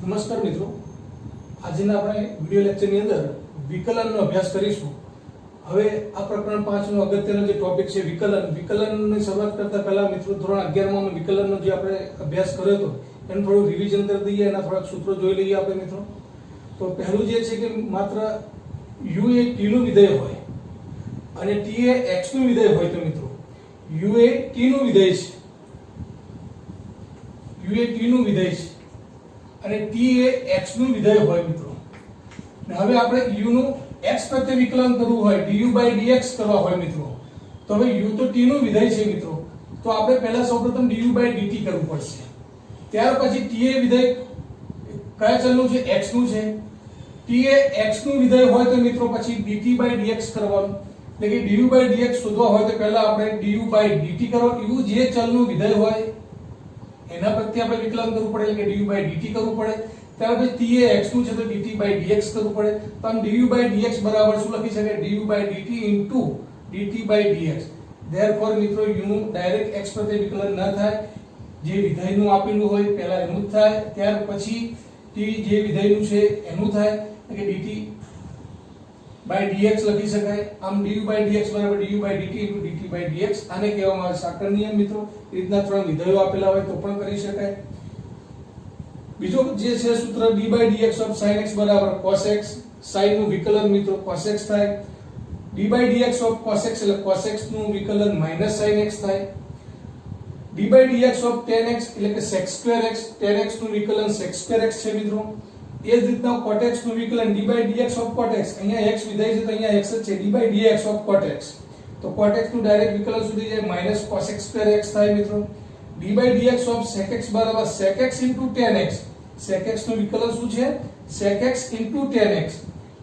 નમસ્કાર મિત્રો, આજના આપણે વિડિયો લેક્ચરની અંદર વિકલનનો અભ્યાસ કરીશું। હવે આ પ્રકરણ 5 નો અગત્યનો જે ટોપિક છે વિકલનની શરૂઆત કરતા પહેલા મિત્રો ધોરણ 11 માં વિકલનનો જે આપણે અભ્યાસ કર્યો હતો એનું થોડું રિવિઝન કરી દઈએ, એના થોડાક સૂત્રો જોઈ લઈએ આપણે મિત્રો। તો પહેલું જે છે કે માત્ર u એ t નું વિધેય હોય અને t એ x નું વિધેય હોય તો મિત્રો u એ t નું વિધેય છે, u એ t નું વિધેય છે અને t એ x નું વિધેય હોય મિત્રો। ને હવે આપણે u નું x પ્રત્યે વિકલન કરવું હોય, du/dx કરવા હોય મિત્રો, તો હવે u તો t નું વિધેય છે મિત્રો, તો આપણે પહેલા સૌપ્રથમ du/dt કરવું પડશે। ત્યાર પછી t એ વિધેય કયા ચલનું છે? x નું છે। t એ x નું વિધેય હોય તો મિત્રો પછી dt/dx કરવાનું, એટલે કે du/dx શોધવા હોય તો પહેલા આપણે du/dt કરવાનું। u જે ચલનું વિધેય હોય એના પ્રત્યે આપણે વિકલન કરવું પડે, એટલે કે du/dt કરવું પડે। ત્યાર પછી t એ x નું છે તો dt/dx કરવું પડે। તો આમ du/dx બરાબર શું લખી શકાય? du/dt dt/dx। ધેરફોર મિત્રો u નું ડાયરેક્ટ x પ્રત્યે વિકલન ન થાય, જે વિધેયનું આપેલું હોય પહેલા એનું જ થાય, ત્યાર પછી t જે વિધેયનું છે એનું થાય, એટલે કે dt/dx લખી શકાય। આમ du/dx બરાબર du/dt dt/dx, આને કહેવામાં આવે સાંકળ નિયમ મિત્રો। એ રીતના ત્રણ વિધેયો આપેલા હોય તો પણ કરી શકાય। બીજો જે છે સૂત્ર d/dx of sin x બરાબર cos x, sin નું વિકલન મિત્રો cos x થાય, d/dx of cos x એટલે cos x નું વિકલન sin x થાય, d/dx of tan x એટલે કે sec2x, tan x નું વિકલન sec2x છે મિત્રો। એ જ રીતના cot x નું વિકલન d/dx of cot x, અહીંયા x વિધેય છે તો અહીંયા x જ છે, d/dx of cot x, તો cot x નું ડાયરેક્ટ વિકલન સુધી જાય cos x2x થાય મિત્રો। d/dx of sec x બરાબર sec x tan x, sec x નું વિકલન શું છે? sec x tan x,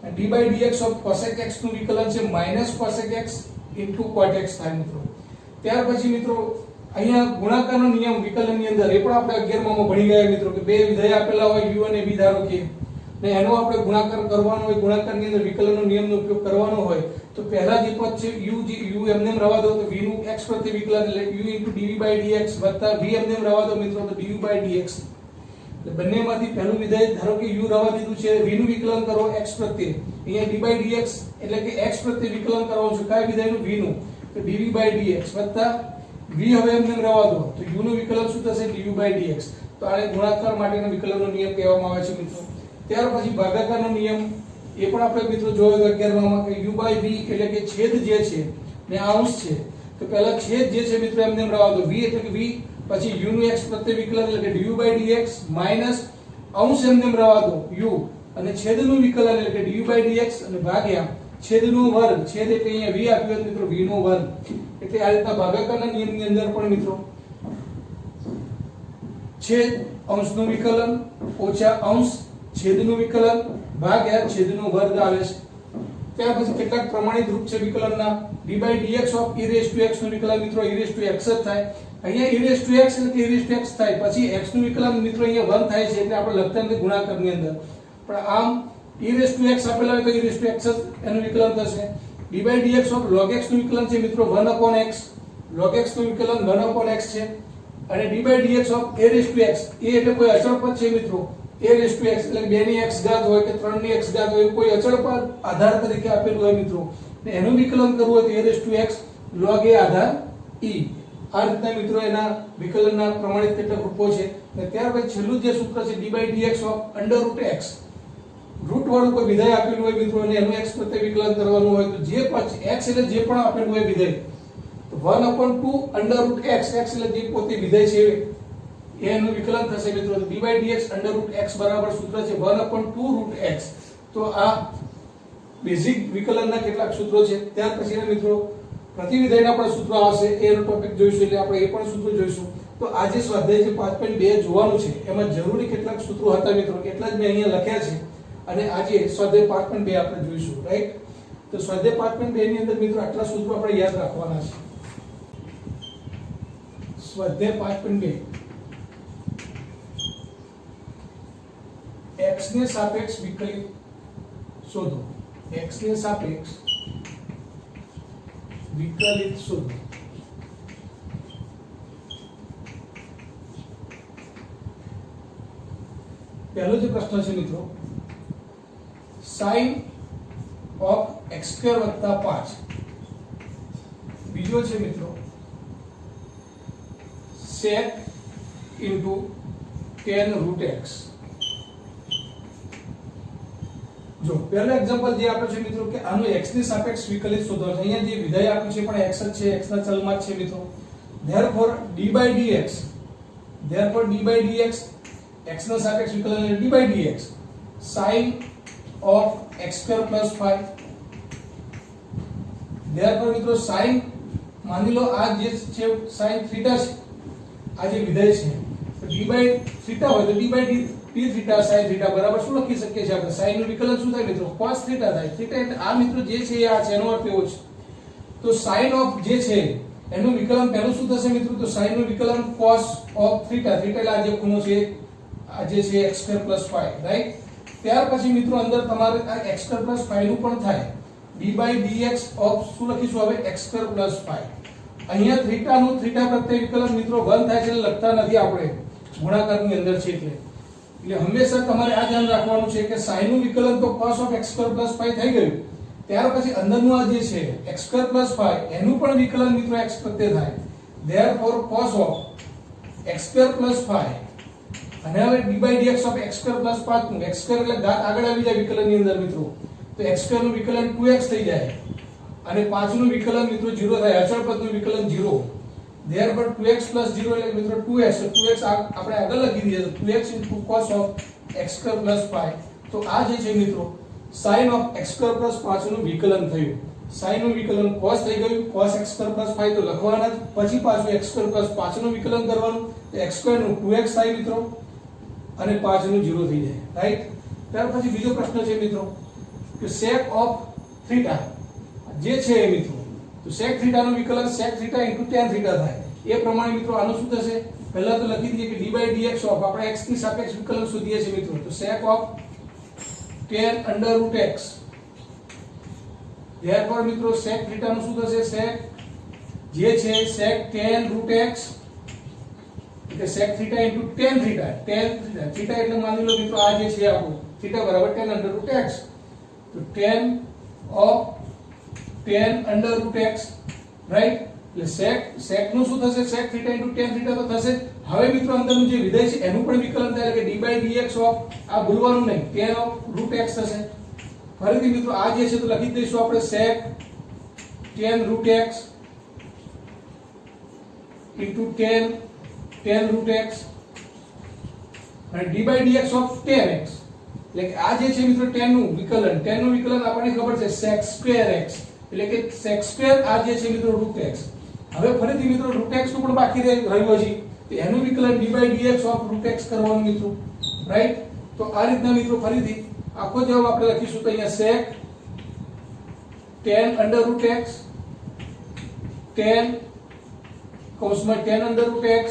અને d/dx of cosec x નું વિકલન છે cosec x cot x થાય મિત્રો। ત્યાર પછી મિત્રો અહીંયા ગુણાકારનો નિયમ વિકલનની અંદર એ પણ આપણે 11 માં ભણી ગયા મિત્રો, કે બે વિધેય આપેલા હોય u અને v ધારો કે, ને એનો આપણે ગુણાકાર કરવાનો હોય, ગુણાકારની અંદર વિકલનનો નિયમનો ઉપયોગ કરવાનો હોય તો પહેલા જે પદ છે u એમને રવા દો તો v નું x પ્રત્યે વિકલન એટલે u dv/dx વત્તા v એમને રવા દો મિત્રો તો du/dx, એટલે બંનેમાંથી પહેલું વિધેય ધારો કે u રવા દીધું છે, v નું વિકલન કરો x પ્રત્યે, અહીંયા d/dx એટલે કે x પ્રત્યે વિકલન કરવાનું છે કયા વિધેયનું? v નું, તો dv/dx વત્તા v હવે એમને રવા દો તો u નું વિકલન શું થશે? du/dx। તો આને ગુણાકાર માટેનો વિકલનનો નિયમ કહેવામાં આવે છે મિત્રો। ત્યાર પછી ભાગાકારનો નિયમ એ પણ આપણે મિત્રો જોયો તો 11 માં, કે u/v એટલે કે છેદ જે છે ને અંશ છે, તો પહેલા છેદ જે છે મિત્રો એમને રવા દો, v એટલે કે v, પછી u નું x પ્રત્યે વિકલન એટલે કે du/dx માઈનસ અંશ એમને રવા દો u, અને છેદનું વિકલન એટલે કે du/dx અને ભાગ્યા છેદનો વર્ગ, છેદ એટલે અહીંયા v આપ્યો મિત્રો, v નો વર્ગ। એટલે આ રીતના ભાગાકારના નિયમની અંદર પણ મિત્રો છેદ અંશનું વિકલન ઓછા અંશ છેદનું વિકલન ભાગ્યા છેદનો વર્ગ આવે છે। ત્યાર પછી કેટલાક પ્રમાણિત રૂપ છે વિકલનના, d/dx of e⁻x નું વિકલન મિત્રો e⁻x જ થાય, અહીંયા e⁻x એટલે કે e⁻x થાય, પછી x નું વિકલન મિત્રો અહીંયા 1 થાય છે, એટલે આપણે લખતા નથી ગુણાકારની અંદર, પણ આમ e⁻x આપેલા હોય તો e⁻x જ એનું વિકલન થશે। d/dx of log x નું વિકલન છે મિત્રો 1/x, log x નું વિકલન 1/x છે, અને d/dx of a⁻x, a એટલે કોઈ અચળ પદ છે મિત્રો, a⁻x એટલે 2 ની x ઘાત હોય કે 3 ની x ઘાત હોય, કોઈ અચળ પદ આધાર તરીકે આપેલું હોય મિત્રો, ને એનું વિકલન કરવું હોય તો a⁻x log a Aadhaar e। આ રીતના મિત્રો એના વિકલનના પ્રમાણિત કેટલાક રૂપો છે। અને ત્યાર પછી છેલ્લું જે સૂત્ર છે d/dx of √x, રૂટ વાળું કોઈ વિધેય આપેલું હોય મિત્રો અને એનું x પ્રત્યે વિકલન કરવાનું હોય તો જે પછી x એટલે જે પણ આપેલું હોય વિધેય તો 1/2 √x, x એટલે જે પોતે વિધેય છે એનું વિકલન થશે મિત્રો, તો d/dx √x બરાબર સૂત્ર છે 1/2 √x। તો આ બેઝિક વિકલનના કેટલાક સૂત્રો છે। ત્યાર પછીના મિત્રો પ્રતિવિધેયના પણ સૂત્રો આવશે, એનો ટોપિક જોઈશું, એટલે આપણે એ પણ સૂત્રો જોઈશું। તો આજે સ્વાધ્યાય જે 5.2 જોવાનું છે એમાં જરૂરી કેટલાક સૂત્રો હતા મિત્રો, એટલા જ મેં અહીંયા લખ્યા છે, અને આજે સ્વાધ્યાય 5.2 આપણે જોઈશું, રાઈટ। તો સ્વાધ્યાય 5.2 ની અંદર મિત્રો આટલા સૂત્રો આપણે યાદ રાખવાના છે। સ્વાધ્યાય 5.2 x ને સાપેક્ષ વિકલિત શોધો, x ને સાપેક્ષ વિકલિત શોધો। પહેલો જે પ્રશ્ન છે મિત્રો, sin of x² વત્તા 5. બીજો છે મિત્રો sec into tan root x. જો પહેલો એક્ઝામ્પલ જે આપ્યો છે મિત્રો કે આનું x ની સાપેક્ષ વિકલિત શોધવાનું છે. અહીંયા જે વિધેય આપ્યું છે પણ x જ છે, x ના ચલમાં જ છે મિત્રો. therefore d by dx x ના સાપેક્ષ વિકલન એટલે d by dx sin of x² plus 5. therefore મિત્રો sin, માની લો આ જે છે sin થીટા છે, આ જે વિધેય છે તો d by થીટા હોય તો d by d theta sin theta બરાબર શું લખી શકીએ છીએ આપણે? sin નું વિકલન શું થાય મિત્રો? cos થીટા થાય. થીટા એટલે આ મિત્રો જે છે આ છે, એનો અર્થ એવો છે. તો sin of જે છે એનું વિકલન પહેલું શું થશે મિત્રો? તો sin નું વિકલન cos of થીટા, થીટા એટલે આ જે ખૂણો છે આ જે છે x² plus 5, રાઈટ? ત્યાર પછી મિત્રો અંદર તમારે આ x² plus 5 નું પણ થાય. d by dx of શું લખીશું હવે? x² plus 5. અહીંયા થીટા નું થીટા પ્રત્યે વિકલન મિત્રો 1 થાય છે એટલે લખતા નથી આપણે, ગુણાકારની અંદર છે એટલે હંમેશા તમારે આ ધ્યાન રાખવાનું છે કે sin નું વિકલન તો cos of x² plus 5 થઈ ગયું. ત્યાર પછી અંદરનું આ જે છે x² plus 5 એનું પણ વિકલન મિત્રો x પ્રત્યે થાય. therefore cos of x² plus 5 અને હવે d by dx of x² plus 5 નું x² એટલે ઘાત આગળ આવી જાય વિકલનની અંદર મિત્રો, તો x² નું વિકલન 2x થઈ જાય અને 5 નું વિકલન મિત્રો 0 થાય. અચળ પદનું વિકલન 0. therefore 2x plus 0 એટલે મિત્રો 2x, તો 2x આપણે આગળ લખી દઈએ તો 2x into cos of x² plus 5. તો આ જે છે મિત્રો sin of x² plus 5 નું વિકલન થયું. sin નું વિકલન cos થઈ ગયું, cos x² plus 5 તો લખવાના જ, પછી પાછું x² plus 5 નું વિકલન કરવાનું, તો x² નું 2x થાય મિત્રો અને 5 નું 0 થઈ જાય, રાઈટ? ત્યાર પછી બીજો પ્રશ્ન છે મિત્રો કે sec of theta જે છે મિત્રો, તો sec theta નું વિકલન sec theta into tan theta થાય. એ પ્રમાણે મિત્રો આનું શું થશે? પહેલા તો લખી દઈએ કે d by dx of આપણે x ની સાપેક્ષ વિકલન શોધીએ છીએ મિત્રો, તો sec of tan under root x. therefore મિત્રો sec theta નું શું થશે? sec જે છે sec tan root x એટલે sec theta into tan theta. tan theta એટલે માની લો મિત્રો આ જે છે આપણું theta બરાબર tan under root x, તો tan of tan under root x, right? એટલે sec નું શું થશે? sec theta into tan theta તો થશે. હવે મિત્રો અંદરનું જે વિધેય છે એનું પણ વિકલન થાય એટલે કે d by dx of આ ભૂલવાનું નહીં, tan of root x થશે. ફરીથી મિત્રો આ જે છે તો લખી દઈશું આપણે sec tan root x into tan root x અને d by dx of tan x. એટલે કે આ જે છે મિત્રો tan નું વિકલન આપણને ખબર છે sec square x, એટલે કે sec square આ જે છે મિત્રો root x. હવે ફરીથી મિત્રો root x નું પણ બાકી રહ્યું છે તો એનું વિકલન d by dx of root x કરવાનું મિત્રો, રાઈટ? તો આ રીતના મિત્રો ફરીથી આખો જવાબ આપણે લખીશું તો અહીંયા sec tan under root x tan કૌંસમાં tan under root x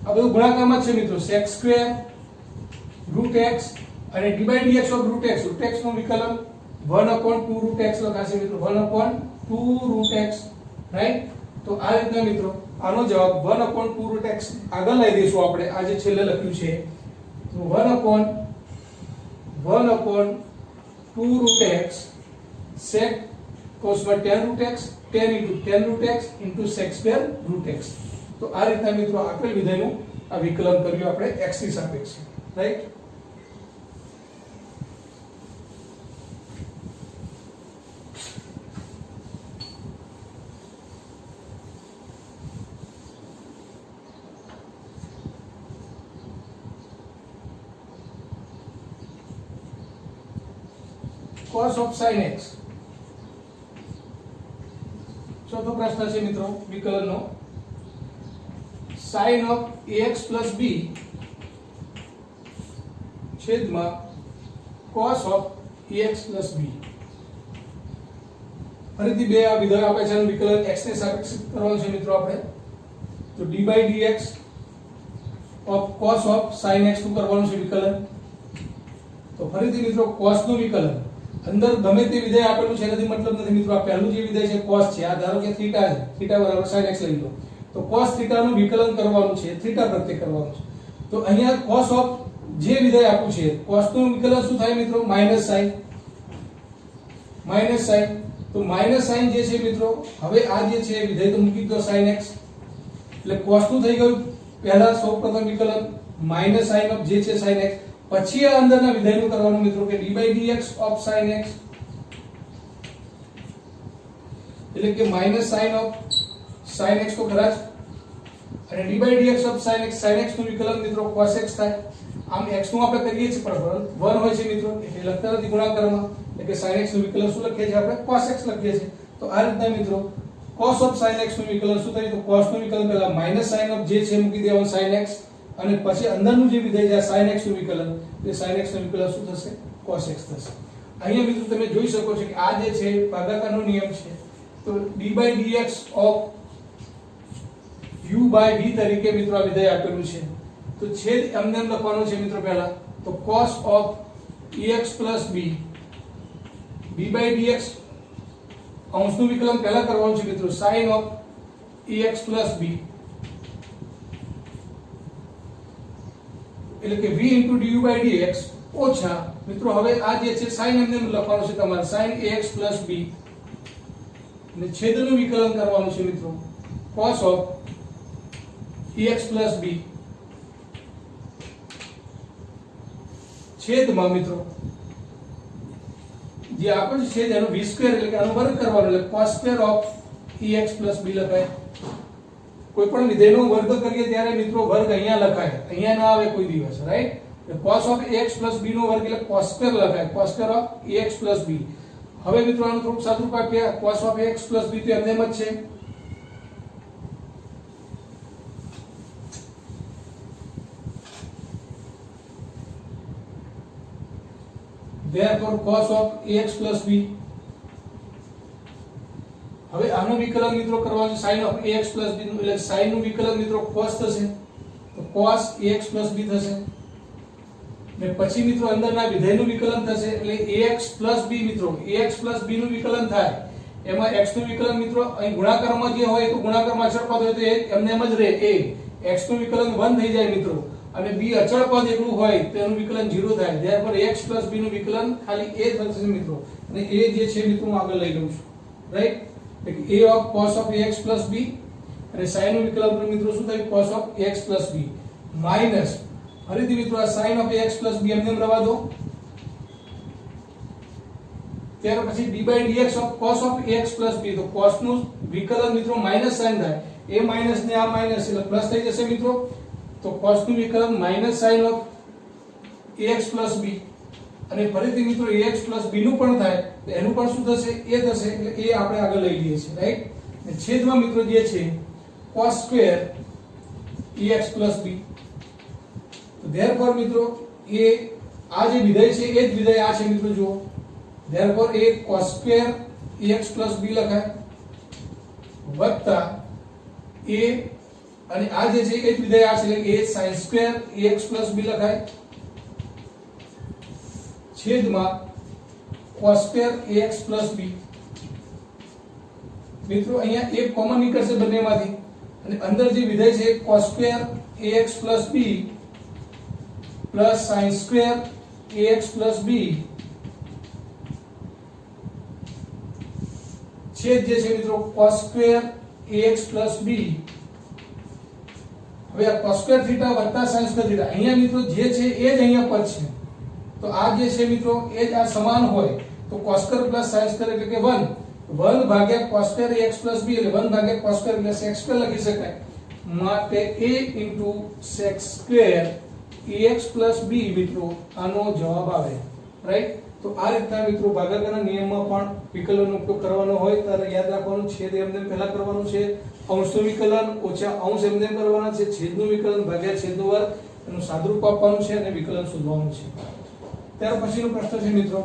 આ બધું ગુણાકારમાં છે મિત્રો, sec square root x અને d by dx of root x નું વિકલન 1/2 root x લખાશે મિત્રો, 1/2 root x, રાઈટ? તો આ રીતના મિત્રો આનો જવાબ 1/2 root x આગળ લઈ દઈશું આપણે આ જે છેલ્લે લખ્યું છે, તો 1/2 root x sec cosમાં tan root x tan into tan root x into sec square root x. તો આ રીતના મિત્રો આપેલ વિધેયનું આ વિકલન કર્યું આપણે x ની સાપેક્ષે, right? cos of sin x. ચોથો પ્રશ્ન છે મિત્રો વિકલનનો, sin of ax plus b છેદમાં cos of ax plus b. ફરીથી બે આ વિધેય આપે છે એનું વિકલન x ને સાપેક્ષ કરવાનું છે મિત્રો આપણે, તો d by dx of cos of sin x નું કરવાનું છે વિકલન. તો ફરીથી મિત્રો cos નું વિકલન અંદર ગમે તે વિધેય આપેલું છે એનાથી મતલબ નથી મિત્રો, આ પહેલું જે વિધેય છે cos છે, આ ધારો કે થીટા છે, થીટા બરાબર sin x લઈ લો, તો cos થીટા નું વિકલન કરવાનું છે, થીટા પ્રત્યે કરવાનું છે. તો અહીંયા cos of જે વિધેય આપ્યું છે cos નું વિકલન શું થાય મિત્રો માઈનસ sin તો માઈનસ sin જે છે મિત્રો હવે આ જે છે વિધેય તો મૂકી દો sin x એટલે cos નું થઈ ગયું પહેલા સૌપ્રથમ વિકલન માઈનસ sin ઓફ જે છે sin x પછી આ અંદરના વિધેયનું કરવાનું મિત્રો કે d/dx of sin x એટલે કે minus sin of sin x તો ખરા જ અને d/dx of sin x નું વિકલન મિત્રો cos x થાય આમ x નું આપણે કરીએ છીએ પણ 1 હોય છે મિત્રો એટલે લખતા નથી ગુણાકારમાં એટલે કે sin x નું વિકલન શું લખીએ છીએ આપણે cos x લખીએ છીએ તો આ રીતના મિત્રો cos of sin x નું વિકલન શું થાય તો cos નું વિકલન પહેલા માઈનસ sin of જે છે મૂકી દેવાનું sin x અને પછી અંદરનું જે વિધેય છે sin x નું વિકલન તે sin x નું વિકલન શું થશે cos x થશે અહીંયા મિત્રો તમે જોઈ શકો છો કે આ જે છે ભાગાકારનો નિયમ છે તો d/dx of u by v તરીકે મિત્રો આ વિધેય આપેલું છે તો છેદ એમને લખવાનું છે મિત્રો પહેલા તો cos of ex plus b b/dx અંશનું વિકલન પહેલા કરવાનું છે મિત્રો sin of ex plus b એટલે કે v into du/dx ઓછા મિત્રો હવે આ જે છે sin એમને લખવાનું છે તમારે sin ax plus b અને છેદનું વિકલન કરવાનું છે મિત્રો cos of ex plus b છેદમાં મિત્રો જે આપણે છેદ એનો v સ્ક્વેર એટલે કે આનો વર્ગ કરવાનો એટલે cos square of ex plus b લખાય કોઈ પણ વિધેયનો વર્ગ કરીએ ત્યારે મિત્રો વર્ગ અહીંયા લખાય અહીંયા ના આવે કોઈ દિવસ right cos of ax plus b નો વર્ગ એટલે cos square લખાય cos square of ax plus b હવે મિત્રો આનું થોડું સાદું આપીએ cos of ax plus b તો એમને એમ જ છે therefore cos of ax plus b હવે આનું વિકલન મિત્રો કરવાનું છે sin of ax plus b નું એટલે sin નું વિકલન મિત્રો cos થશે તો cos ax plus b થશે ને પછી મિત્રો અંદરના વિધેયનું વિકલન થશે એટલે ax plus b મિત્રો ax plus b નું વિકલન થાય એમાં x નું વિકલન મિત્રો અહીં ગુણાકારમાં જે હોય તો ગુણાકારમાં અચળ પદ હોય તો એ એમને એમ જ રહે a x નું વિકલન 1 થઈ જાય મિત્રો અને b અચળ પદ એકલું હોય તો એનું વિકલન 0 થાય therefore x plus b નું વિકલન ખાલી a થશે મિત્રો અને a જે છે મિત્રો હું આગળ લઈ લઉં છું રાઈટ એટલે a of cos of ax plus b અને sin નું વિકલન મિત્રો શું થાય cos of ax plus b minus ફરીથી મિત્રો આ sin of ax plus b એમને એમ રહેવા દો ત્યાર પછી d/dx of cos of ax plus b તો cos નું વિકલન મિત્રો માઈનસ sin થાય a માઈનસ ને આ માઈનસ એટલે પ્લસ થઈ જશે મિત્રો તો cos નું વિકલન minus sin of ax plus b અને ફરીથી મિત્રો ax plus b નું પણ થાય તો એનું પણ શું થશે a થશે એટલે a આપણે આગળ લઈ લઈએ છીએ રાઈટ અને છેદમાં મિત્રો જે છે cos square ax plus b તો therefore મિત્રો એ આ જે વિધેય છે એ જ વિધેય આ છે મિત્રો જુઓ therefore a cos square ax plus b લખાય વત્તા a અને આ જે છે એ જ વિધેય આ છે એટલે a sin square ax plus b લખાય છેદમાં cos square ax plus b મિત્રો અહીંયા એક કોમન નીકળશે બંનેમાંથી અને અંદર જે વિધેય છે cos square ax plus b plus sin square ax plus b છેદ જે છે મિત્રો cos square ax plus b હવે આ cos square theta વત્તા sin square theta અહીંયા મિત્રો જે છે એ જ અહીંયા પદ છે તો આ જે છે મિત્રો એ જ આ સમાન હોય તો cos square plus sin square એટલે કે 1 ભાગ્યા cos square ax plus b એટલે 1 ભાગ્યા cos square એટલે sec square લખી શકાય માટે a sec square ax plus b મિત્રો આનો જવાબ આવે રાઈટ તો આ રીતના મિત્રો ભાગાકારના નિયમમાં પણ વિકલનનો ઉપયોગ કરવાનો હોય ત્યારે યાદ રાખવાનું છેદ એમને પહેલા કરવાનું છે અંશનું વિકલન ઓછા અંશ એમને કરવાના છે છેદનું વિકલન ભાગ્યા છેદનું વર્ગ એનું સાદુરૂપ આપવાનું છે અને વિકલન શોધવાનું છે ત્યાર પછીનો પ્રશ્ન છે મિત્રો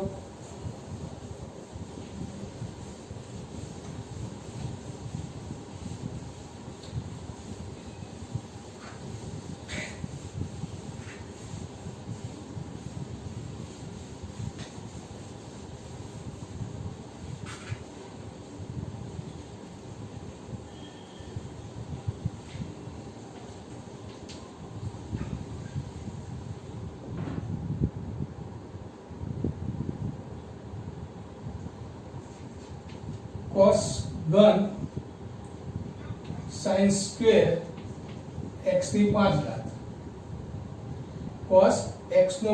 cos ઘન sin સ્ક્વેર x ની 5 ઘાત cos x નો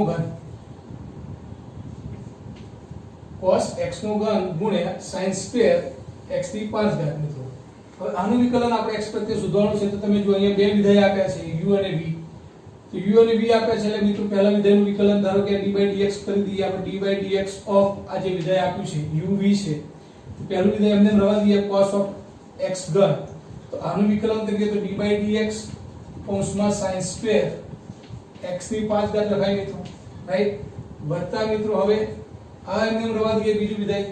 ઘન ગુણ્યા sin સ્ક્વેર x ની 5 ઘાત મિત્રો। હવે આનું વિકલન આપણે x પ્રત્યે શોધવાનું છે, તો તમે જો અહીંયા બે વિધેય આપ્યા છે u અને v, તો u અને v આપ્યા છે એટલે મિત્રો પહેલા વિધેયનું વિકલન ધારો કે d/dx કરી દઈએ આપણે। d/dx ઓફ આ જે વિધેય આપ્યું છે uv છે, તો પહેલું વિધેય એમને રવા દઈએ cos ઓફ x ઘન, તો આનું વિકલન કરીએ તો d/dx કૌંસમાં sin સ્ક્વેર x ની 5 ઘાત લખાય મિત્રો, રાઈટ। વત્તા મિત્રો હવે આ એમને રવા દઈએ બીજું વિધેય,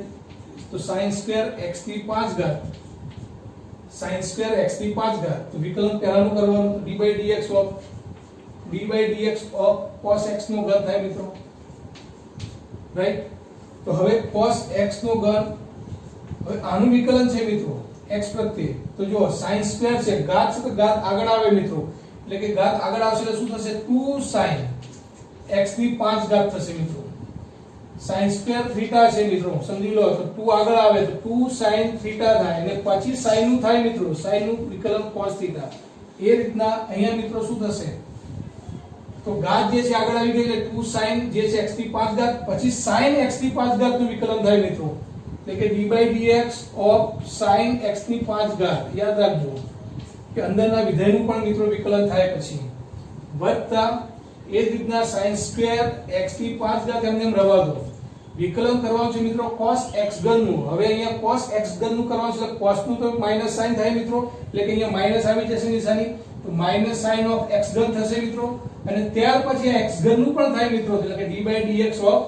તો sin સ્ક્વેર x ની 5 ઘાત sin સ્ક્વેર x ની 5 ઘાત, તો વિકલન પહેલાનું કરવાનું, તો d/dx ઓફ cos x નો ઘન થાય મિત્રો, રાઈટ। તો હવે cos x નો ઘન, હવે આનું વિકલન છે મિત્રો x પ્રત્યે, તો જો sin સ્ક્વેર છે, ઘાત છે તો ઘાત આગળ આવે મિત્રો, એટલે કે ઘાત આગળ આવશે એટલે શું થશે 2 sin x ની 5 ઘાત થશે મિત્રો। sin સ્ક્વેર થીટા છે મિત્રો, સમજી લો, તો 2 આગળ આવે તો 2 sin થીટા થાય, અને પછી sin નું થાય મિત્રો, sin નું વિકલન cos થીટા। એ રીતના અહીંયા મિત્રો શું થશે, તો ઘાત જે છે આગળ આવી ગઈ એટલે 2 sin જે છે x ની 5 ઘાત, પછી sin x ની 5 ઘાત નું વિકલન થાય મિત્રો, એટલે કે d/dx ઓફ sin x ની 5 ઘાત, યાદ રાખજો કે અંદરના વિધેયનું પણ મિત્રો વિકલન થાય પછી, વત્તા એ જ રીતના sin સ્ક્વેર x ની 5 ઘાત એમને રવા દો, વિકલન કરવાનું છે મિત્રો cos x ઘન નું। હવે અહીંયા cos x ઘન નું કરવાનું છે, એટલે cos નું તો માઈનસ સાઈન થાય મિત્રો, એટલે કે અહીંયા માઈનસ આવી જશે નિશાની, તો માઈનસ સાઈન ઓફ x ઘન થશે મિત્રો, અને ત્યાર પછી x ઘન નું પણ થાય મિત્રો, એટલે કે d/dx ઓફ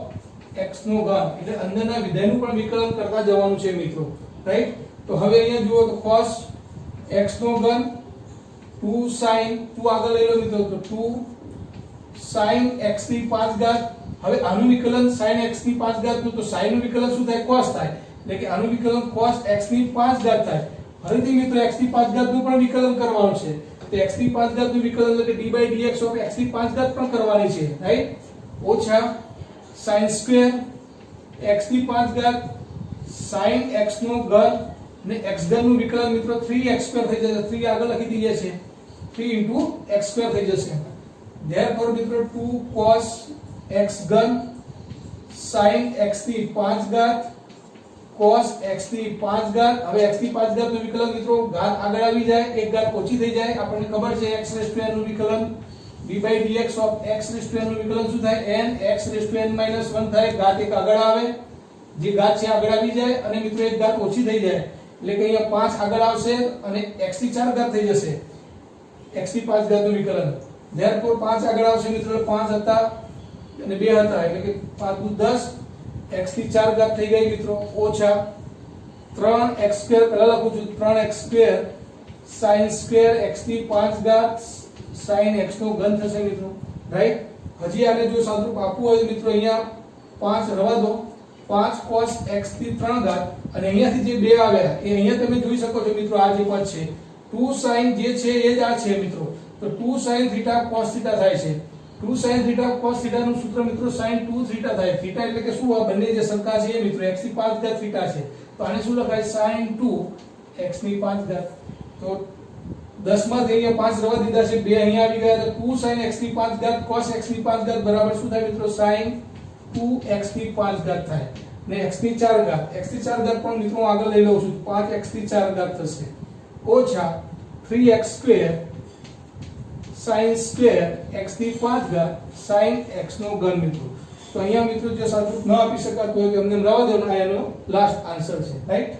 x નો ઘન, એટલે અંદરના વિધેયનું પણ વિકલન કરતા જવાનું છે મિત્રો, રાઈટ। તો હવે અહીંયા જુઓ તો cos x નો ઘન 2 sin 2 આગળ લઈ લો મિત્રો, તો 2 sin x ની 5 ઘાત, હવે આનું વિકલન sin x ની 5 ઘાત નું, તો sin નું વિકલન શું થાય cos થાય, એટલે કે આનું વિકલન cos x ની 5 ઘાત થાય। ફરીથી મિત્રો x ની 5 ઘાત નું પણ વિકલન કરવાનું છે, તો x ની 5 ઘાત નું વિકલન એટલે કે d/dx ઓફ x ની 5 ઘાત પણ કરવાની છે, રાઈટ। ઓછા sin સ્ક્વેર x ની 5 ઘાત sin x નો ઘન, ને x ઘન નું વિકલન મિત્રો 3x² થઈ જશે, 3 આગળ લખી દઈએ છે, 3 x² થઈ જશે। ધેરફોર મિત્રો 2 cos x ઘન sin x ની 5 ઘાત cos x ની 5 ઘાત, હવે x ની 5 ઘાત નું વિકલન મિત્રો ઘાત આગળ આવી જાય, એક ઘાત ઓછી થઈ જાય, આપણને ખબર છે x² નું વિકલન d/dx ઓફ x² નું વિકલન શું થાય n x⁻n - 1 થાય, ઘાત એક આગળ આવે, જે ઘાત છે આગળ આવી જાય, અને મિત્રો એક ઘાત ઓછી થઈ જાય, એટલે કે અહીંયા 5 આગળ આવશે અને x ની 4 ઘાત થઈ જશે, x ની 5 ઘાત નું વિકલન। ધેરફોર 5 આગળ આવશે મિત્રો, 5 હતા અને 2 હતા, એટલે કે 5 નું 10, x ની 4 ઘાત થઈ ગઈ મિત્રો, ઓછા 3x² પહેલા લખું છું 3x² sin સ્ક્વેર x ની 5 ઘાત sin x નો ઘન થશે મિત્રો, રાઈટ। હજી આને જો સાદુરૂપ આપવું હોય મિત્રો અહીંયા 5 રવા દો, 5 cos x ની 3 ઘાત, અને અહીંયાથી જે 2 આવ્યા એ અહીંયા તમે જોઈ શકો છો મિત્રો, આ જે પદ છે 2 sin જે છે એ જ આ છે મિત્રો, તો 2 sin θ cos θ થાય છે, 2 sin θ cos θ નું સૂત્ર મિત્રો sin 2 θ થાય, θ એટલે કે શું, આ બંને જે સરખા છે એ મિત્રો x ની 5 ઘાત θ છે, તો આને શું લખાય sin 2 x ની 5 ઘાત। તો 10 માંથી અહીંયા 5 રવા દીધા છે, 2 અહીંયા આવી ગયા, તો 2 sin x ની 5 ઘાત cos x ની 5 ઘાત બરાબર શું થાય મિત્રો sin 2x ની 5 ઘાત થાય, ને x ની 4 ઘાત, x ની 4 ઘાત પણ મિત્રો આગળ લઈ લઉં છું, 5x ની 4 ઘાત થશે, ઓછા 3x² sin સ્ક્વેર x ની 5 ઘાત sin x નો ઘન મિત્રો। તો અહીંયા મિત્રો જે સાદુરૂપ ન આપી શકાતું હોય કે અમને રવા દેવાનું, આ એનો લાસ્ટ આન્સર છે, રાઈટ।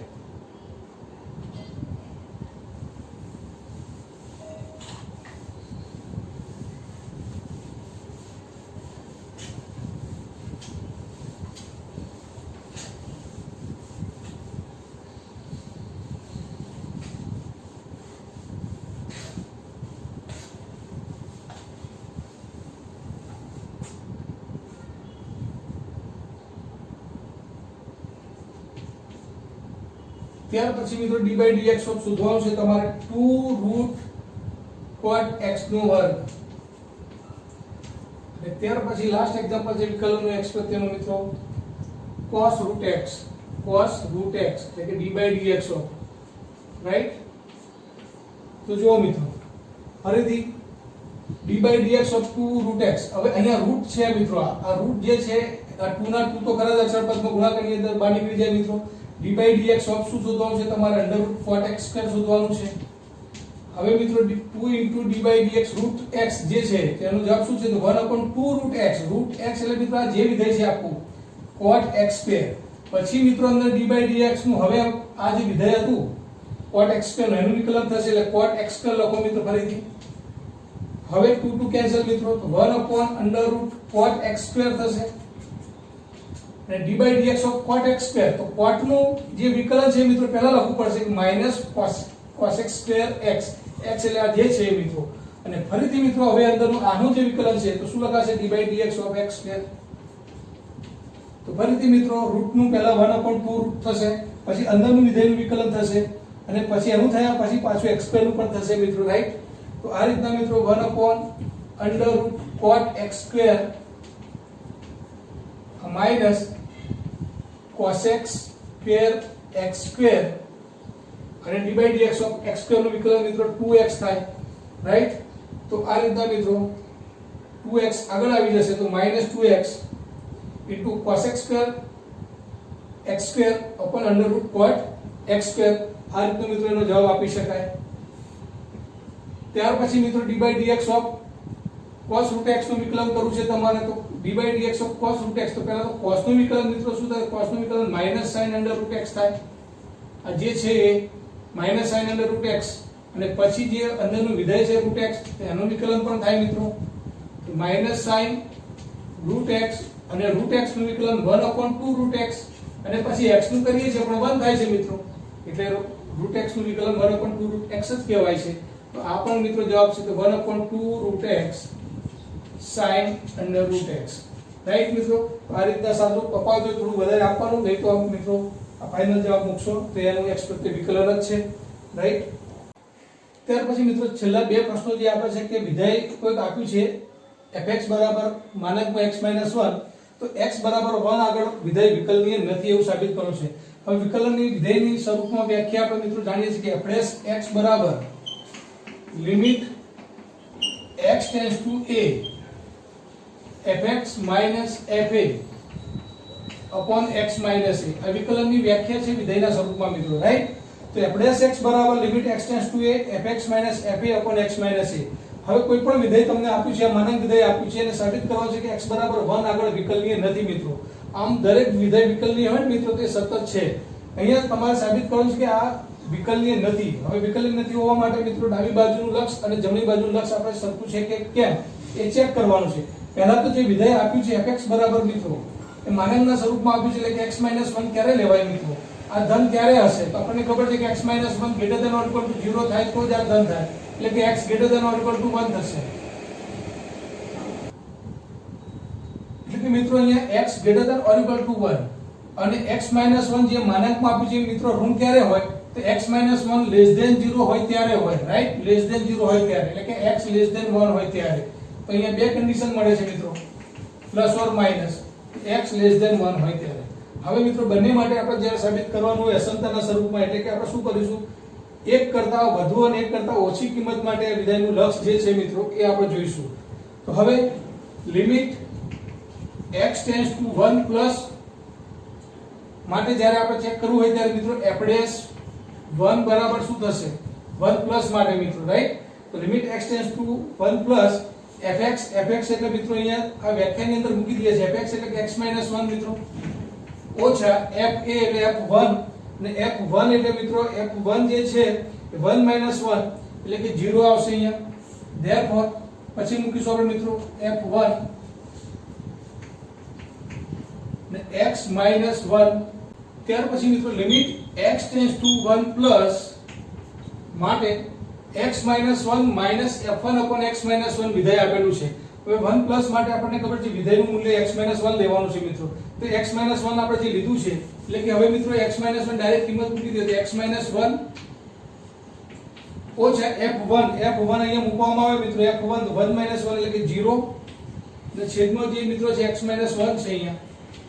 ત્યાર પછી મિત્રો d/dx શોધવાનું છે તમારે 2 √cot x નો વર્ગ, અને ત્યાર પછી લાસ્ટ એક્ઝામ્પલ છે વિકલનનો x પ્રત્યેનો મિત્રો cos √x, cos root x એટલે કે d by dx of right. તો જુઓ મિત્રો ફરીથી d by dx of 2 root x, હવે અહીંયા રૂટ છે મિત્રો, આ રૂટ જે છે આ 2 ના 2 તો ખરા જ અચળ પદમાં ગુણાકારની અંદર બહાર નીકળી જાય મિત્રો। d by dx ઓફ શું શોધવાનું છે તમારે અંડર રૂટ 4x² શોધવાનું છે। હવે મિત્રો 2 d by dx root x જે છે તેનો જવાબ શું છે તો 1/2 રૂટ x, રૂટ x એટલે મિત્રો આ જે વિધેય છે આખું cot x², પછી મિત્રો અંદર d by dx નું હવે આ જે વિધેય હતું cot x² નું એનું વિકલન થશે એટલે cot x² લખો મિત્રો ફરીથી। હવે 2 કેન્સલ મિત્રો તો 1/√cot x² થશે અને d by dx of cot x², તો cot નું જે વિકલન છે મિત્રો પહેલા લખવું પડશે કે minus cos x² x, x એટલે આ જે છે મિત્રો, અને ફરીથી મિત્રો હવે અંદરનું આનું જે વિકલન છે તો શું લખાશે d by dx of x²। તો ફરીથી મિત્રો રૂટ નું પહેલા 1/2 રૂટ થશે, પછી અંદરનું વિધેયનું વિકલન થશે અને પછી એનું થયા પછી પાછું x² નું પણ થશે મિત્રો, રાઈટ। તો આ રીતના મિત્રો 1/√cot x² minus cos x² x² અને d by dx of x² નું વિકલન મિત્રો 2x થાય, રાઈટ। તો આ રીતના મિત્રો 2x આગળ આવી જશે તો -2x into cos x² x² upon √cot x², આ રીતનો મિત્રો એનો જવાબ આપી શકાય। ત્યાર પછી મિત્રો d by dx of cos root x નું વિકલન કરવું છે તમારે, તો d by dx of cos root x, તો પહેલા તો cos નું વિકલન મિત્રો શું થાય, cos નું વિકલન -sin √x થાય, આ જે છે એ -sin √x, અને પછી જે અંદરનું વિધેય છે √x એનું વિકલન પણ થાય મિત્રો, તો -sin √x અને √x નું વિકલન 1/2 √x, અને પછી x નું કરીએ છીએ પણ 1 થાય છે મિત્રો, એટલે √x નું વિકલન 1/2 √x જ કહેવાય છે। તો આ પણ મિત્રો જવાબ છે તો 1/2 √x sin √x, રાઈટ મિત્રો। આ રીતના સાદું અપાવજો, થોડું વધારે આપવાનું, નહીં તો મિત્રો આ ફાઇનલ જવાબ મૂકશો તો એનું x પ્રત્યે વિકલન જ છે, રાઈટ। ત્યાર પછી મિત્રો છેલ્લા બે પ્રશ્નો જે આપે છે કે વિધેય કોઈક આપ્યું છે fx બરાબર -x - 1, તો x બરાબર 1 આગળ વિધેય વિકલનીય નથી એવું સાબિત કરવું છે। હવે વિકલનની વિધેયની સ્વરૂપમાં વ્યાખ્યા આપણે મિત્રો જાણીએ છીએ કે f' x બરાબર limit x tends to a fx - fa upon x - a, આ વિકલનની વ્યાખ્યા છે વિધેયના સ્વરૂપમાં મિત્રો, રાઈટ। તો f' x બરાબર limit x tends to a fx - fa upon x - a। હવે કોઈ પણ વિધેય તમને આપ્યું છે, આ માનક વિધેય આપ્યું છે અને સાબિત કરવાનું છે કે x બરાબર 1 આગળ વિકલનીય નથી મિત્રો। આમ દરેક વિધેય વિકલનીય હોય મિત્રો તે સતત છે, અહીંયા તમારે સાબિત કરવાનું છે કે આ વિકલનીય નથી। હવે વિકલનીય નથી હોવા માટે મિત્રો ડાબી બાજુનું લક્ષ અને જમણી બાજુનું લક્ષ આપણે સરખું છે કે કેમ એ ચેક કરવાનું છે। પહેલા તો જે વિધેય આપ્યું છે fx બરાબર મિત્રો એ માનકના સ્વરૂપમાં આપ્યું છે એટલે કે x - 1 ક્યારે લેવાય મિત્રો, આ ધન ક્યારે હશે તો આપણને ખબર છે કે x - 1 > 0 થાય તો જ આ ધન થાય, એટલે કે x > 1 થશે, એટલે કે મિત્રો અહીંયા x > 1 અને x - 1 જે માનકમાં આપ્યું છે મિત્રો ઋણ ક્યારે હોય તો x - 1 <0 હોય ત્યારે હોય, રાઈટ, <0 હોય ત્યારે, એટલે કે x <1 હોય ત્યારે। તો અહીંયા બે કન્ડિશન મળે છે મિત્રો, પ્લસ ઓર માઈનસ, x <1 હોય ત્યારે। હવે મિત્રો બંને માટે આપણે જ્યારે સાબિત કરવાનું હોય અસમતાના સ્વરૂપમાં, એટલે કે આપણે શું કરીશું, એક કરતા વધુ અને એક કરતા ઓછી કિંમત માટે આ વિધેયનું લક્ષ જે છે મિત્રો એ આપણે જોઈશું। તો હવે limit x tends to 1 plus માટે જ્યારે આપણે ચેક કરવું હોય ત્યારે મિત્રો f' 1 બરાબર શું થશે 1 પ્લસ માટે મિત્રો, રાઈટ। તો limit x tends to 1 plus fx એટલે મિત્રો અહીંયા આ વ્યાખ્યાની અંદર મૂકી દઈએ છે, fx એટલે કે x - 1 મિત્રો ઓછા fa એટલે f1, અને f1 એટલે મિત્રો f1 જે છે એ 1 - 1 એટલે કે 0 આવશે અહીંયા, ધેરફોર પછી મૂકીશું આપણે મિત્રો f1 ને x - 1, ત્યાર પછી મિત્રો limit x tends to 1 plus માટે x - 1 minus f1 upon x - 1 વિધેય આપેલું છે। હવે 1 પ્લસ માટે આપણને ખબર છે વિધેયનું મૂલ્ય x - 1 લેવાનું છે મિત્રો, તો x - 1 આપણે જે લીધું છે એટલે કે હવે મિત્રો x - 1 ડાયરેક્ટ કિંમત મૂકી દો તો x - 1 ઓછા f1 અહીંયા મૂકવામાં આવે મિત્રો, f1 1 - 1 એટલે કે 0 અને છેદમાં જે મિત્રો છે x - 1 છે અહીંયા,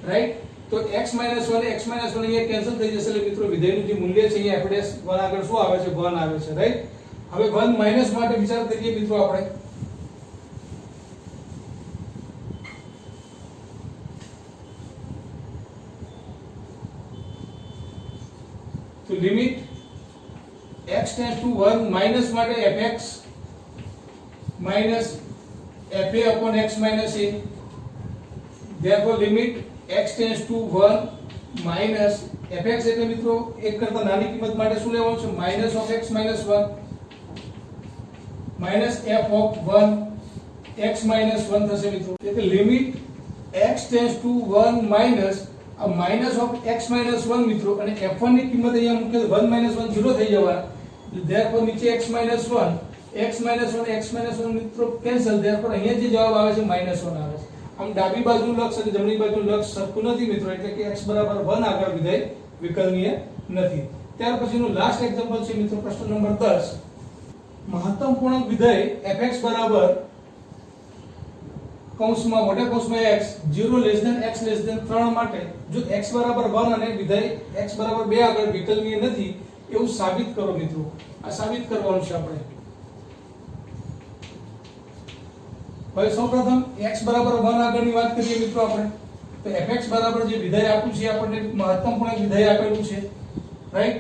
રાઈટ। તો x - 1 x - 1 અહીંયા કેન્સલ થઈ જશે એટલે મિત્રો વિધેયનું જે મૂલ્ય છે અહીંયા f' 1 આગળ શું આવે છે 1 આવે છે રાઈટ। હવે 1 માઈનસ માટે વિચાર કરીએ મિત્રો આપણે તો limit x tends to 1 minus માટે fx minus fa upon x minus a, therefore limit x tends to 1 minus fx એટલે મિત્રો એક કરતા નાની કિંમત માટે શું લેવાનું છે minus of x minus 1 minus f of 1 x minus 1 થશે મિત્રો। એટલે limit x tends to 1 minus a minus of x minus 1 મિત્રો અને f1 ની કિંમત અહીંયા મૂકે તો 1 minus 1 0 થઈ જવાના, therefore નીચે x minus 1 x minus 1 મિત્રો કેન્સલ, therefore અહીંયા જે જવાબ આવે છે -1 આવે છે। આમ ડાબી બાજુનું લક્ષ અને જમણી બાજુનું લક્ષ સરખું નથી મિત્રો એટલે કે x બરાબર 1 આગળ વિધેય વિકલનીય નથી। ત્યાર પછીનું લાસ્ટ એક્ઝામ્પલ છે મિત્રો પ્રશ્ન નંબર 10 મહત્તમ પૂર્ણાંક વિધેય fx બરાબર કૌંસમાં મોટા કૌંસમાં x 0 x 3 માટે જો x બરાબર 1 અને વિધેય x બરાબર 2 આગળ વિકલનીય નથી એવું સાબિત કરો મિત્રો। આ સાબિત કરવાનું છે આપણે। હવે સૌપ્રથમ x બરાબર 1 આગળની વાત કરીએ મિત્રો આપણે તો fx બરાબર જે વિધેય આપ્યું છે આપણને મહત્તમ પૂર્ણાંક વિધેય આપેલું છે રાઈટ।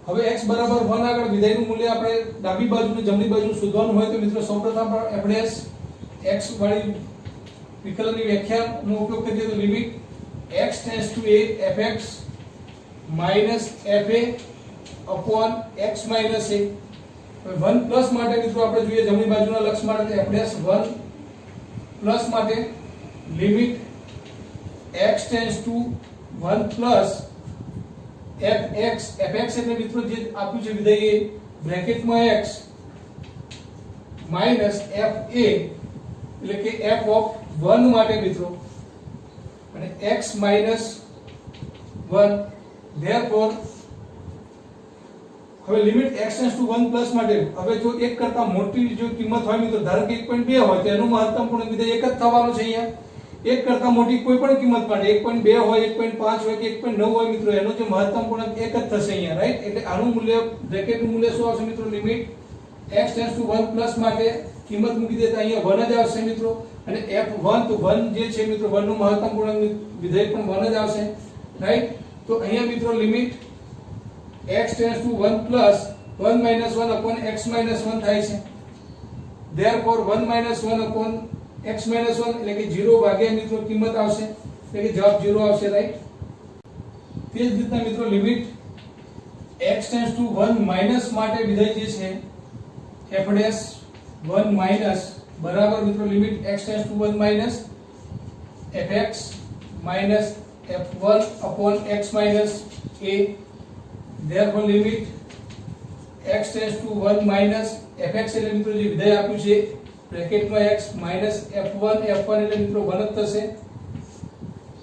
હવે x બરાબર 1 આગળ વિધેયનું મૂલ્ય આપણે ડાબી બાજુ અને જમણી બાજુ શોધવાનું હોય તો મિત્રો સૌપ્રથમ આપણે x વાળી વિકલનની વ્યાખ્યાનો ઉપયોગ કરીએ તો limit x tends to a fx minus fa upon x minus a। હવે 1 પ્લસ માટે મિત્રો આપણે જોઈએ જમણી બાજુના લક્ષ માટે f' 1 પ્લસ માટે limit x tends to 1 plus fx એટલે મિત્રો જે આપ્યું છે વિધેય બ્રેકેટમાં x માઈનસ fa એટલે કે f ઓફ 1 માટે મિત્રો અને x minus 1, therefore હવે limit x tends to 1 plus માટે હવે જો એક કરતા મોટી જો કિંમત હોય મિત્રો ધારો કે 1.2 હોય તો એનું મહત્તમ પૂર્ણાંક વિધેય એક જ થવાનું છે અહીંયા। એક કરતા મોટી કોઈ પણ કિંમત માટે 1.2 હોય 1.5 હોય કે 1.9 હોય મિત્રો એનો જે મહત્તમ પૂર્ણાંક એક જ થશે અહીંયા રાઈટ। એટલે આનું મૂલ્ય બ્રેકેટનું મૂલ્ય શું આવશે મિત્રો limit x tends to 1 plus માટે કિંમત મૂકી દેતા અહીંયા 1 જ આવશે મિત્રો અને f1 તો 1 જે છે મિત્રો 1 નું મહત્તમ પૂર્ણાંક વિધેય પણ 1 જ આવશે રાઈટ। તો અહીંયા મિત્રો limit x tends to 1 plus 1 minus 1 upon x minus 1 થાય છે, therefore 1 minus 1 upon x minus 1 એટલે કે 0 ભાગ્યા મિત્રો કિંમત આવશે એટલે કે જવાબ 0 આવશે રાઈટ। તે જ રીતના મિત્રો limit x tends to 1 minus માટે વિધેય જે છે f' 1 minus બરાબર મિત્રો limit x tends to 1 minus fx minus f1 upon x minus a, therefore limit x tends to 1 minus fx એટલે મિત્રો જે વિધેય આપ્યું છે બ્રેકેટમાં x minus f1 એટલે મિત્રો 1 જ થશે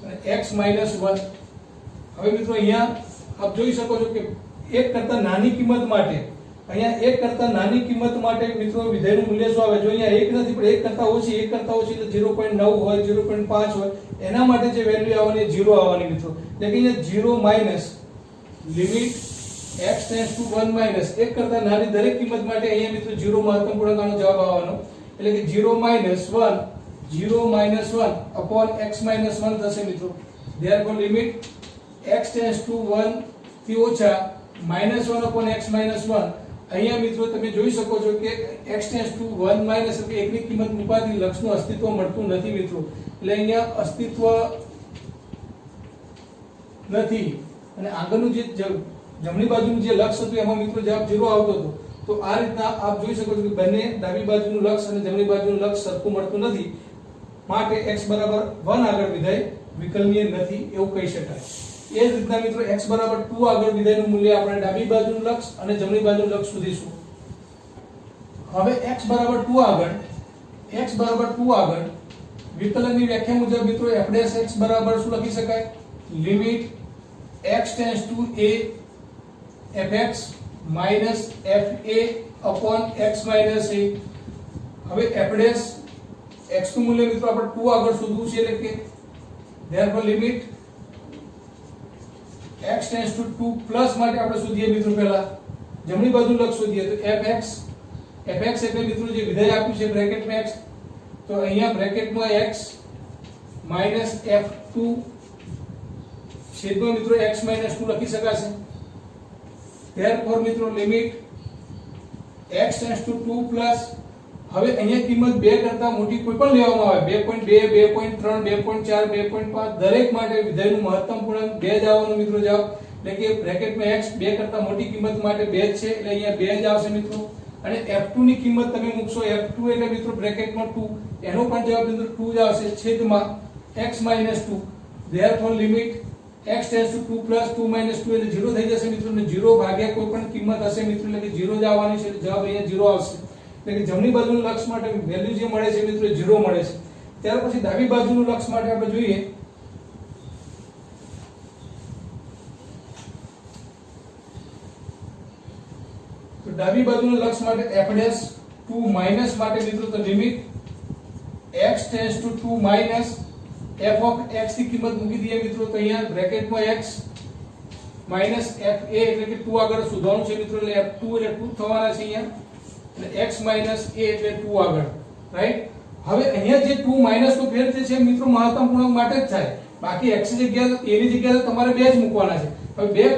અને x minus 1। હવે મિત્રો અહીંયા આપ જોઈ શકો છો કે એક કરતા નાની કિંમત માટે અહીંયા એક કરતા નાની કિંમત માટે મિત્રો વિધેયનું મૂલ્ય શું આવે જો અહીંયા 1 નથી પણ 1 કરતા ઓછી એટલે 0.9 હોય 0.5 હોય એના માટે જે વેલ્યુ આવવાની 0 આવવાની મિત્રો એટલે કે અહીંયા 0 minus limit x tends to 1 minus એક કરતા નાની દરેક કિંમત માટે અહીંયા મિત્રો 0 મહત્તમ પૂર્ણાંકનો જવાબ આવવાનો એટલે કે 0 માઈનસ 1 upon x minus 1 થશે મિત્રો, therefore limit x tends to 1 થી ઓછા -1 upon x minus 1। અહીંયા મિત્રો તમે જોઈ શકો છો કે x tends to 1 માઈનસ એટલે એકની કિંમત મૂકવાથી લક્ષનું અસ્તિત્વ મળતું નથી મિત્રો એટલે અહીંયા અસ્તિત્વ નથી અને આગળનું જે જમણી બાજુનું જે લક્ષ હતું એમાં મિત્રો જવાબ 0 આવતો હતો। તો આ રીતના આપ જોઈ શકો છો કે બંને ડાબી બાજુનું લક્ષ અને જમણી બાજુનું લક્ષ સરખું મળતું નથી માટે x બરાબર 1 આગળ વિધેય વિકલનીય નથી એવું કહી શકાય। એ જ રીતના મિત્રો x બરાબર 2 આગળ વિધેયનું મૂલ્ય આપણે ડાબી બાજુનું લક્ષ અને જમણી બાજુનું લક્ષ શોધીશું। હવે x બરાબર 2 આગળ વિકલનની વ્યાખ્યા મુજબ મિત્રો f' x બરાબર શું લખી શકાય limit x tends to a fx minus fa upon x minus a। હવે f' x નું મૂલ્ય મિત્રો આપણે 2 આગળ શોધવું છે એટલે કે therefore limit x tends to 2 plus માટે આપણે શોધીએ મિત્રો પહેલા જમણી બાજુ લક્ષ શોધીએ તો fx એટલે મિત્રો જે વિધેય આપ્યું છે બ્રેકેટમાં x તો અહીંયા બ્રેકેટમાં x માઈનસ f2 છેદમાં મિત્રો x માઈનસ 2 લખી શકાશે. therefore મિત્રો limit x tends to 2 plus હવે અહીંયા કિંમત 2 કરતા મોટી કોઈ પણ લેવામાં આવે 2.2 2.3 2.4 2.5 દરેક માટે વિધેયનું મહત્તમ પૂર્ણાંક 2 જ આવવાનો મિત્રો જવાબ એટલે કે બ્રેકેટમાં x 2 કરતા મોટી કિંમત માટે 2 છે એટલે અહીંયા 2 જ આવશે મિત્રો. અને f2 ની કિંમત તમે મૂકશો f2 એટલે મિત્રો બ્રેકેટમાં 2 એનો પણ જવાબ મિત્રો 2 જ આવશે છેદમાં x 2 therefore limit x tends to 2 plus 2 minus 2 એટલે 0 થઈ જશે મિત્રો ને 0 ભાગ્યા કોઈ પણ કિંમત હશે મિત્રો એટલે કે 0 જ આવવાની છે એટલે જવાબ અહીંયા 0 આવશે. એટલે કે જમણી બાજુનું લક્ષ માટે વેલ્યુ જે મળે છે મિત્રો 0 મળે છે. ત્યાર પછી ડાબી બાજુનું લક્ષ માટે આપણે જોઈએ તો ડાબી બાજુનું લક્ષ માટે f' 2 માઈનસ માટે મિત્રો તો limit x tends to 2 minus f of x ની કિંમત મૂકી દઈએ મિત્રો તો અહીંયા બ્રેકેટમાં x માઈનસ fa એટલે કે 2 આગળ શોધવાનું છે મિત્રો એટલે f2 એટલે 2 થવાના છે અહીંયા એટલે x માઈનસ a એટલે 2 આગળ રાઈટ. હવે અહીંયા જે 2 માઈનસ નો ફેર છે મિત્રો મહત્તમ પૂર્ણાંક માટે જ થાય બાકી x ની જગ્યાએ a ની જગ્યાએ તમારે 2 જ મૂકવાના છે. હવે 2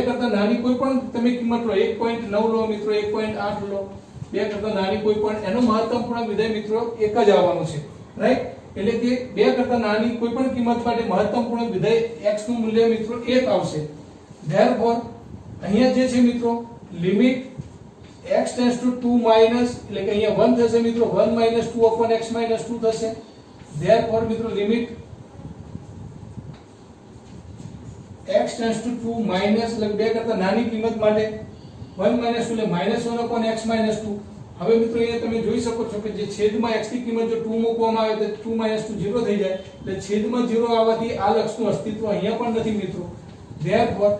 કરતા નાની કોઈ પણ તમે કિંમત લો 1.9 લો મિત્રો 1.8 લો 2 કરતા નાની કોઈ પણ એનો મહત્તમ પૂર્ણાંક વિધેય મિત્રો એક જ આવવાનું છે રાઈટ. એટલે કે 2 કરતા નાની કોઈ પણ કિંમત માટે મહત્તમ પૂર્ણાંક વિધેય x નું મૂલ્ય મિત્રો 1 આવશે. therefore અહીંયા જે છે મિત્રો limit x tends to 2 minus એટલે કે અહીંયા 1 થશે મિત્રો 1 માઈનસ 2 upon x માઈનસ 2 થશે. therefore મિત્રો limit x tends to 2 minus એટલે 2 કરતા નાની કિંમત માટે 1 માઈનસ 2 એટલે માઈનસ 1 upon x માઈનસ 2. હવે મિત્રો અહીંયા તમે જોઈ શકો છો કે જે છેદમાં x ની કિંમત જો 2 મૂકવામાં આવે તો 2 માઈનસ 2 0 થઈ જાય એટલે છેદમાં 0 આવવાથી આ લક્ષનું અસ્તિત્વ અહીંયા પણ નથી મિત્રો. therefore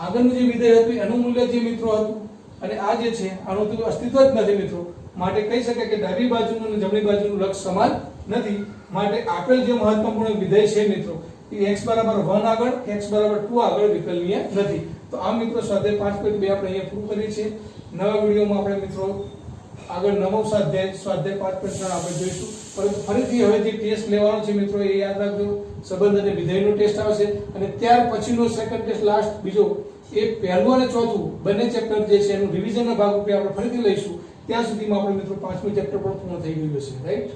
આગળનું જે વિધેય હતું એનું મૂલ્ય જે મિત્રો હતું અને આ જે છે આનું તો અસ્તિત્વ જ નથી મિત્રો. માટે કહી શકાય કે ડાબી બાજુનું અને જમણી બાજુનું લક્ષ સમાન નથી. માટે આપેલ જે મહત્તમ પૂર્ણાંક વિધેય છે મિત્રો એ x બરાબર 1 આગળ x બરાબર 2 આગળ વિકલનીય નથી. તો આ મિત્રો સ્વાધ્યાય 5.2 આપણે અહીંયા પૂરું કરીએ છીએ. નવા વિડિયોમાં આપણે મિત્રો આગળ નવો સ્વાધ્યાય 5.3 આપણે જોઈશું. પરંતુ ફરીથી હવે જે ટેસ્ટ લેવાનો છે મિત્રો એ યાદ રાખજો સંબંધ અને વિધેયનો ટેસ્ટ આવશે અને ત્યાર પછીનો સેકન્ડ ટેસ્ટ લાસ્ટ બીજો એ પહેલું અને ચોથું બંને ચેપ્ટર જે છે એનું રિવિઝનના ભાગ રૂપે આપણે ફરીથી લઈશું. ત્યાં સુધીમાં આપણે મિત્રો 5મું ચેપ્ટર પણ પૂર્ણ થઈ ગયું છે રાઈટ.